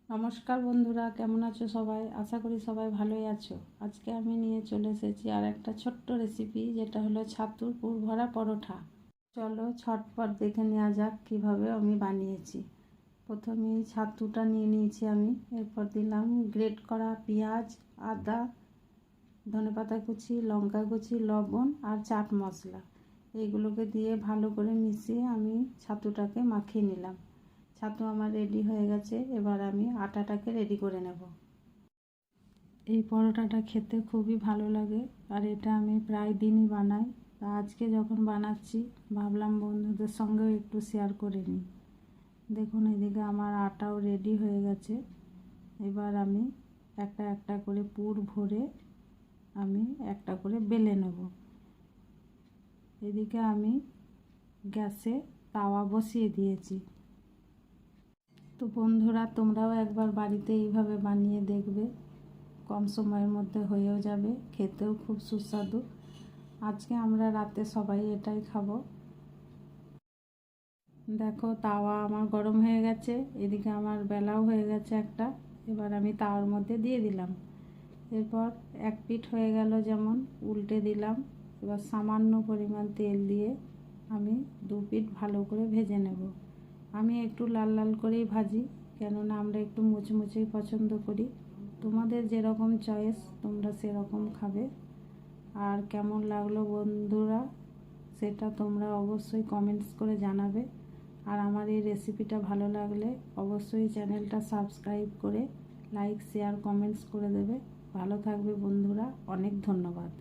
নমস্কার বন্ধুরা, কেমন আছো সবাই? আশা করি সবাই ভালোই আছো। আজকে আমি নিয়ে চলে এসেছি আর একটা ছোট্ট রেসিপি, যেটা হলো ছাতুর পুর ভরা পরোটা। চলো ঝটপট দেখে নেওয়া যাক কীভাবে আমি বানিয়েছি। প্রথমেই ছাতুটা নিয়ে নিয়েছি আমি, এরপর দিলাম গ্রেট করা পেঁয়াজ, আদা, ধনেপাতা কুচি, লঙ্কা কুচি, লবণ আর চাট মশলা। এইগুলোকে দিয়ে ভালো করে মিশিয়ে আমি ছাতুটাকে মাখিয়ে নিলাম। ছাতু আমার রেডি হয়ে গেছে, এবার আমি আটাটাকে রেডি করে নেব। এই পরোটাটা খেতে খুবই ভালো লাগে আর এটা আমি প্রায় দিনই বানাই। তা আজকে যখন বানাচ্ছি ভাবলাম বন্ধুদের সঙ্গেও একটু শেয়ার করে নিই। দেখুন এদিকে আমার আটাও রেডি হয়ে গেছে। এবার আমি একটা একটা করে পুর ভরে আমি একটা করে বেলে নেব। এদিকে আমি গ্যাসে তাওয়া বসিয়ে দিয়েছি। তো বন্ধুরা, তোমরাও একবার বাড়িতে এইভাবে বানিয়ে দেখবে, কম সময়ের মধ্যে হয়েও যাবে, খেতেও খুব সুস্বাদু। আজকে আমরা রাতে সবাই এটাই খাবো। দেখো তাওয়া আমার গরম হয়ে গেছে, এদিকে আমার বেলাও হয়ে গেছে একটা। এবার আমি তাওয়ার মধ্যে দিয়ে দিলাম। এরপর এক পিঠ হয়ে গেল যেমন, উল্টে দিলাম। এবার সামান্য পরিমাণ তেল দিয়ে আমি দু পিঠ ভালো করে ভেজে নেব। আমি একটু লাল লাল করেই ভাজি, কেননা আমরা একটু মুচমুচেই পছন্দ করি। তোমাদের যেরকম চয়েস তোমরা সেরকম খাবে। আর কেমন লাগলো বন্ধুরা, সেটা তোমরা অবশ্যই কমেন্টস করে জানাবে। আর আমার এই রেসিপিটা ভালো লাগলে অবশ্যই চ্যানেলটা সাবস্ক্রাইব করে লাইক, শেয়ার, কমেন্টস করে দেবে। ভালো থাকবে বন্ধুরা, অনেক ধন্যবাদ।